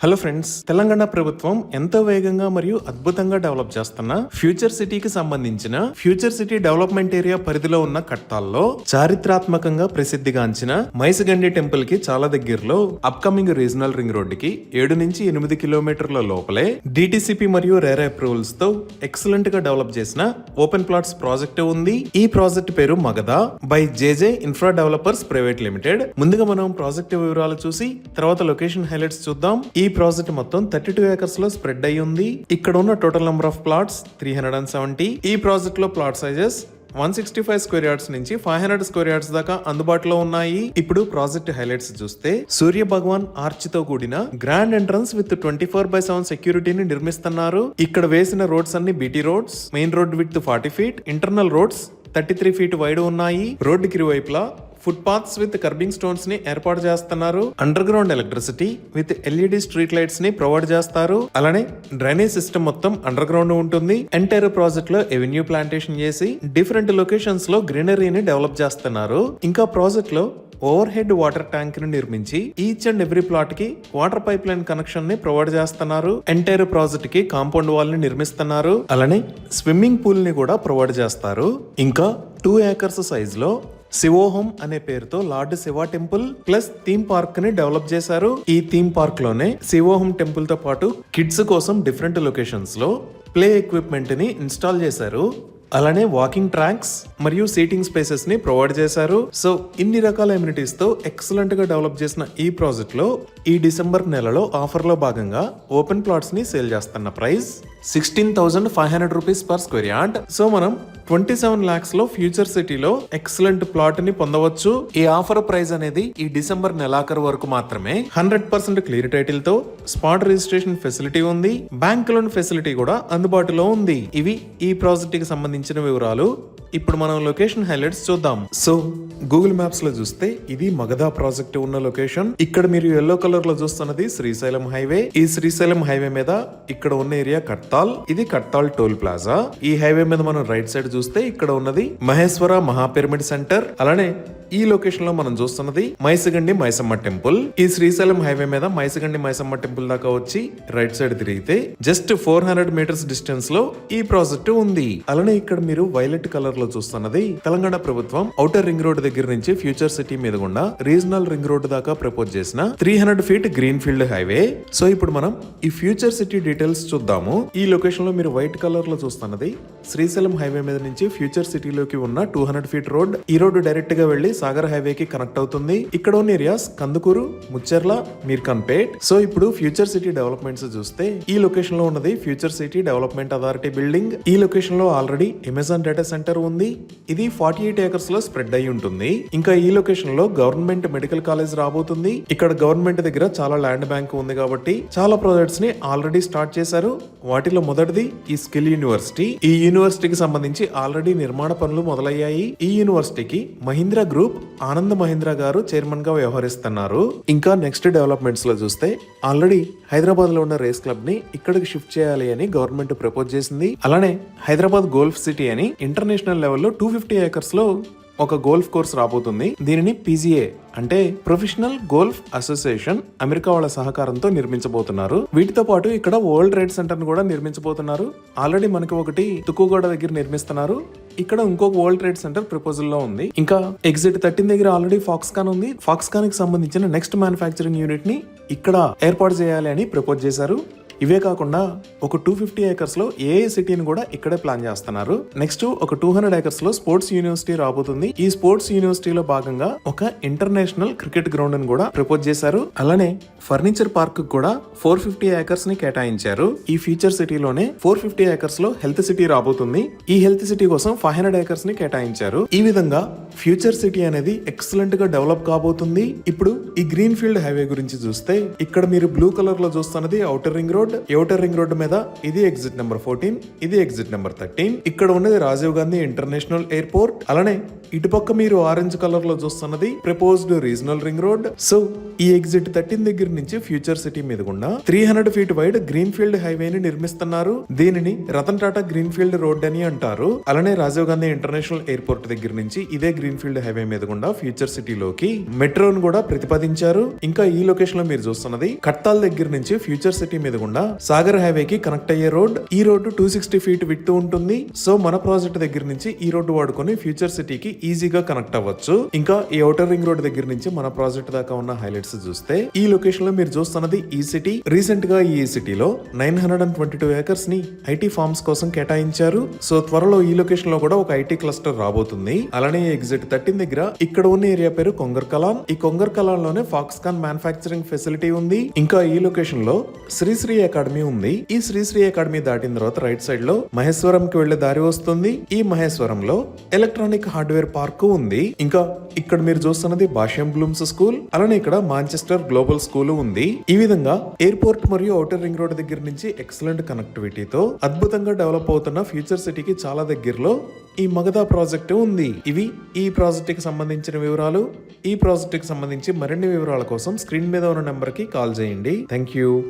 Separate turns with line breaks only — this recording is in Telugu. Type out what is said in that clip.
హలో ఫ్రెండ్స్, తెలంగాణ ప్రభుత్వం ఎంతో వేగంగా మరియు అద్భుతంగా డెవలప్ చేస్తున్న ఫ్యూచర్ సిటీకి సంబంధించిన ఫ్యూచర్ సిటీ డెవలప్మెంట్ ఏరియా పరిధిలో ఉన్న కట్టాల్లో చారిత్రాత్మకంగా ప్రసిద్ధిగాంచిన మైసగండి టెంపుల్ కి చాలా దగ్గరలో అప్కమింగ్ రీజనల్ రింగ్ రోడ్డుకి 7 నుంచి 8 కిలోమీటర్ల లోపలే డిటిసిపి మరియు రేరా అప్రూవల్స్ తో ఎక్సలెంట్ గా డెవలప్ చేసిన ఓపెన్ ప్లాట్స్ ప్రాజెక్ట్ ఉంది. ఈ ప్రాజెక్ట్ పేరు Magadha by JJ infra developers private limited. ముందుగా మనం ప్రాజెక్ట్ వివరాలు చూసి తర్వాత లొకేషన్ హైలైట్స్ చూద్దాం. ఈ ప్రాజెక్ట్ మొత్తం 32 ఏకర్స్ లో స్ప్రెడ్ అయి ఉంది. ఇక్కడ ఉన్న టోటల్ నెంబర్ ఆఫ్ ప్లాట్స్ 370. ఈ ప్రాజెక్ట్ లో ప్లాట్ సైజెస్ 165 స్క్వేర్ యార్డ్స్ నుంచి 500 స్క్వేర్ యార్డ్స్ దాకా అందుబాటులో ఉన్నాయి. ఇప్పుడు ప్రాజెక్ట్ హైలైట్స్ చూస్తే సూర్య భగవాన్ ఆర్చ్ తో కూడిన గ్రాండ్ ఎంట్రన్స్ విత్ 24/7 సెక్యూరిటీని నిర్మిస్తున్నారు. ఇక్కడ వేసిన రోడ్స్ అన్ని BT roads. Main road with 40 feet, internal roads 33 feet wide ఉన్నాయి. రోడ్డుకి ఇరువైపులా foot paths with kerbing stones ని ఏర్పాటు చేస్తున్నారు. Under ground electricity with LED street lights ని ప్రొవైడ్ చేస్తారు. అలానే డ్రైనేజ్ సిస్టమ్ మొత్తం అండర్ గ్రౌండ్ ఉంటుంది. ఎంటైర్ ప్రాజెక్ట్ లో ఎవెన్యూ ప్లాంటేషన్ చేసి డిఫరెంట్ లొకేషన్స్ లో గ్రీనరీని డెవలప్ చేస్తున్నారు. ఇంకా ప్రాజెక్ట్ లో ఓవర్ హెడ్ వాటర్ ట్యాంక్ ని నిర్మించి ఈచ్ అండ్ ఎవ్రీ ప్లాట్ కి వాటర్ పైప్ లైన్ కనెక్షన్ ని ప్రొవైడ్ చేస్తున్నారు. ఎంటైర్ ప్రాజెక్ట్ కి కాంపౌండ్ వాల్ ని నిర్మిస్తున్నారు. అలానే స్విమ్మింగ్ పూల్ ని కూడా ప్రొవైడ్ చేస్తారు. ఇంకా 2 ఏకర్స్ సైజ్ లో శివోహం అనే పేరుతో lord Shiva temple plus theme park ని డెవలప్ చేశారు. ఈ థీమ్ పార్క్ లోనే శివోహం టెంపుల్ తో పాటు కిడ్స్ కోసం డిఫరెంట్ లొకేషన్స్ లో ప్లే ఎక్విప్మెంట్ ని ఇన్స్టాల్ చేశారు. అలానే వాకింగ్ ట్రాక్స్ మరియు సీటింగ్ స్పేసెస్ ని ప్రొవైడ్ చేశారు. సో ఇన్ని రకాల ఎమ్యూనిటీస్ తో ఎక్సలెంట్ గా డెవలప్ చేసిన ఈ ప్రాజెక్ట్ లో ఈ డిసెంబర్ నెలలో ఆఫర్ లో భాగంగా ఓపెన్ ప్లాట్స్ ని సేల్ చేస్తున్న price 16,500 rupees per square yard. So మనం 27 lakhs లో ఫ్యూచర్ సిటీలో ఎక్సలెంట్ ప్లాట్ ని పొందవచ్చు. ఈ ఆఫర్ ప్రైస్ అనేది ఈ డిసెంబర్ నెలాఖరు వరకు మాత్రమే. 100% క్లియర్ టైటిల్ తో స్పాట్ రిజిస్ట్రేషన్ ఫెసిలిటీ ఉంది. బ్యాంక్ లోన్ ఫెసిలిటీ కూడా అందుబాటులో ఉంది. ఇవి ఈ ప్రాజెక్ట్ కి సంబంధించిన వివరాలు. ఇప్పుడు మనం లొకేషన్ హైలైట్స్ చూద్దాం. సో గూగుల్ మ్యాప్స్ లో చూస్తే ఇది మగధ ప్రాజెక్ట్ ఉన్న లొకేషన్. ఇక్కడ మీరు ఎల్లో కలర్ లో చూస్తున్నది శ్రీశైలం హైవే. ఈ శ్రీశైలం హైవే మీద ఇక్కడ ఉన్న ఏరియా కట్టాల్. ఇది కట్టాల్ టోల్ ప్లాజా. ఈ హైవే మీద మనం రైట్ సైడ్ చూస్తే ఇక్కడ ఉన్నది మహేశ్వర మహాపిరమిడ్ సెంటర్. అలానే ఈ లొకేషన్ లో మనం చూస్తున్నది మైసగండి మైసమ్మ టెంపుల్. ఈ శ్రీశైలం హైవే మీద మైసగండి మైసమ్మ టెంపుల్ దాకా వచ్చి రైట్ సైడ్ తిరిగితే జస్ట్ 400 మీటర్స్ డిస్టెన్స్ లో ఈ ప్రాజెక్ట్ ఉంది. అలానే ఇక్కడ మీరు వైలెట్ కలర్ లో చూస్తున్నది తెలంగాణ ప్రభుత్వం ఔటర్ రింగ్ రోడ్ దగ్గర నుంచి ఫ్యూచర్ సిటీ మీద గుండా రీజనల్ రింగ్ రోడ్ దాకా ప్రపోజ్ చేసిన 300 feet green field highway. So ఇప్పుడు మనం ఈ ఫ్యూచర్ సిటీ డీటెయిల్స్ చూద్దాము. ఈ లొకేషన్ లో మీరు వైట్ కలర్ లో చూస్తున్నది శ్రీశైలం హైవే మీద నుంచి ఫ్యూచర్ సిటీలోకి ఉన్న 200 ఫీట్ రోడ్. ఈ రోడ్డు డైరెక్ట్ గా వెళ్లి సాగర్ హైవే కి కనెక్ట్ అవుతుంది. ఇక్కడ ఉన్న ఏరియాస్ కందుకూరు, ముచ్చెర్ల, మీర్ఖాన్పేట్. సో ఇప్పుడు ఫ్యూచర్ సిటీ డెవలప్మెంట్స్ చూస్తే ఈ లొకేషన్ లో ఉన్నది future city development authority building. ఈ లొకేషన్ లో ఆల్రెడీ అమెజాన్ డేటా సెంటర్ ఉంది. ఇది 48 ఏకర్స్ లో స్ప్రెడ్ అయి ఉంటుంది. ఇంకా ఈ లొకేషన్ లో గవర్నమెంట్ మెడికల్ కాలేజ్ రాబోతుంది. ఇక్కడ గవర్నమెంట్ దగ్గర చాలా ల్యాండ్ బ్యాంక్ ఉంది కాబట్టి చాలా ప్రాజెక్ట్స్ ని ఆల్రెడీ స్టార్ట్ చేశారు. వాటిలో మొదటిది ఈ స్కిల్ యూనివర్సిటీ. ఈ యూనివర్సిటీకి సంబంధించి ఆల్రెడీ నిర్మాణ పనులు మొదలయ్యాయి. ఈ యూనివర్సిటీకి మహీంద్రా గ్రూప్ ఆనంద్ మహీంద్రా గారు చైర్మన్ గా వ్యవహరిస్తున్నారు. ఇంకా నెక్స్ట్ డెవలప్మెంట్స్ లో చూస్తే ఆల్రెడీ హైదరాబాద్ లో ఉన్న రేస్ క్లబ్ ని ఇక్కడికి షిఫ్ట్ చేయాలి అని గవర్నమెంట్ ప్రపోజ్ చేసింది. అలానే హైదరాబాద్ గోల్ఫ్ సిటీ అని ఇంటర్నేషనల్ లెవెల్లో 250 ఏకర్స్ లో ఒక గోల్ఫ్ కోర్స్ రాబోతుంది. దీనిని PGA అంటే ప్రొఫెషనల్ గోల్ఫ్ అసోసియేషన్ అమెరికా వాళ్ళ సహకారంతో నిర్మించబోతున్నారు. వీటితో పాటు ఇక్కడ వరల్డ్ ట్రేడ్ సెంటర్ ను కూడా నిర్మించబోతున్నారు. ఆల్రెడీ మనకి ఒకటి తుక్కుగూడ దగ్గర నిర్మిస్తున్నారు. ఇక్కడ ఇంకొక వరల్డ్ ట్రేడ్ సెంటర్ ప్రపోజల్ లో ఉంది. ఇంకా ఎగ్జిట్ 13 దగ్గర ఆల్రెడీ ఫాక్స్కాన్ ఉంది. ఫాక్స్కాన్ కి సంబంధించిన నెక్స్ట్ మ్యానుఫ్యాక్చరింగ్ యూనిట్ ని ఇక్కడ ఏర్పాటు చేయాలి అని ప్రపోజ్ చేశారు. ఇవే కాకుండా ఒక 250 ఏకర్స్ లో ఏఏ సిటీని కూడా ఇక్కడే ప్లాన్ చేస్తున్నారు. నెక్స్ట్ ఒక 200 ఏకర్స్ లో స్పోర్ట్స్ యూనివర్సిటీ రాబోతుంది. ఈ స్పోర్ట్స్ యూనివర్సిటీలో భాగంగా ఒక ఇంటర్నేషనల్ క్రికెట్ గ్రౌండ్ ని కూడా ప్రపోజ్ చేశారు. అలానే ఫర్నిచర్ పార్క్ కూడా 450 ఏకర్స్ ని కేటాయించారు. ఈ ఫ్యూచర్ సిటీలోనే 450 ఏకర్స్ లో హెల్త్ సిటీ రాబోతుంది. ఈ హెల్త్ సిటీ కోసం 500 ఏకర్స్ ని కేటాయించారు. ఈ విధంగా ఫ్యూచర్ సిటీ అనేది ఎక్సలెంట్ గా డెవలప్ కాబోతుంది. ఇప్పుడు ఈ గ్రీన్ ఫీల్డ్ హైవే గురించి చూస్తే ఇక్కడ మీరు బ్లూ కలర్ లో చూస్తున్నది outer ring road. Road, outer ring road మీద ఇది ఎగ్జిట్ నెంబర్ 14, ఇది ఎగ్జిట్ నెంబర్ 13. ఇక్కడ ఉన్నది రాజీవ్ గాంధీ ఇంటర్నేషనల్ ఎయిర్పోర్ట్. అలానే ఇటుపక్క మీరు ఆరెంజ్ కలర్ లో చూస్తున్నది proposed regional ring road. So ఈ ఎగ్జిట్ 13 దగ్గర నుంచి ఫ్యూచర్ సిటీ మీద గుండా 300 ఫీట్ వైడ్ గ్రీన్ ఫీల్డ్ హైవేని నిర్మిస్తున్నారు. దీనిని Ratan Tata green field road అని అంటారు. అలానే రాజీవ్ గాంధీ ఇంటర్నేషనల్ ఎయిర్పోర్ట్ దగ్గర నుంచి ఇదే గ్రీన్ ఫీల్డ్ హైవే మీద గుండా ఫ్యూచర్ సిటీలోకి మెట్రోను కూడా ప్రతిపాదించారు. ఇంకా ఈ లొకేషన్ లో మీరు చూస్తున్నది కట్తాల్ దగ్గర నుంచి ఫ్యూచర్ సిటీ మీద గుండా సాగర్ హైవేకి కనెక్ట్ అయ్యే రోడ్. ఈ రోడ్డు 260 ఫీట్ విడ్త్ ఉంటుంది. సో మన ప్రాజెక్ట్ దగ్గర నుంచి ఈ రోడ్డు వాడుకొని ఫ్యూచర్ సిటీకి ఈజీగా కనెక్ట్ అవ్వచ్చు. ఇంకా ఈ ఔటర్ రింగ్ రోడ్ దగ్గర నుంచి మన ప్రాజెక్ట్ దాకా ఉన్న హైలైట్స్ చూస్తే ఈ లొకేషన్ లో మీరు చూస్తున్నది ఈ సిటీ. రీసెంట్ గా ఈ సిటీలో 922 ఏకర్స్ ని ఐటీ ఫార్మ్స్ కోసం కేటాయించారు. సో త్వరలో ఈ లొకేషన్ లో కూడా ఒక ఐటీ క్లస్టర్ రాబోతుంది. అలానే ఎగ్జిట్ 13 దగ్గర ఇక్కడ ఉన్న ఏరియా పేరు కొంగర్ కలాన్. ఈ కొంగర్ కలాన్ లోనే ఫాక్స్కాన్ మ్యానుఫ్యాక్చరింగ్ ఫెసిలిటీ ఉంది. ఇంకా ఈ లొకేషన్ లో శ్రీశ్రీ అకాడమీ ఉంది. ఈ శ్రీశ్రీ అకాడమీ దాటిన తర్వాత రైట్ సైడ్ లో మహేశ్వరం కి వెళ్లే దారి వస్తుంది. ఈ మహేశ్వరంలో ఎలక్ట్రానిక్ హార్డ్వేర్ పార్క్ ఉంది. ఇంకా ఇక్కడ మీరు చూస్తున్నది భాష్యం బ్లూమ్స్ స్కూల్. అలానే ఇక్కడ మాంచెస్టర్ గ్లోబల్ స్కూల్ ఉంది. ఈ విధంగా ఎయిర్పోర్ట్ మరియు ఔటర్ రింగ్ రోడ్ దగ్గర నుంచి ఎక్సలెంట్ కనెక్టివిటీతో అద్భుతంగా డెవలప్ అవుతున్న ఫ్యూచర్ సిటీకి చాలా దగ్గరలో ఈ మగధ ప్రాజెక్ట్ ఉంది. ఇవి ఈ ప్రాజెక్ట్ కి సంబంధించిన వివరాలు. ఈ ప్రాజెక్ట్ కి సంబంధించి మరిన్ని వివరాల కోసం స్క్రీన్ మీద ఉన్న నెంబర్ కి కాల్ చేయండి. Thank you.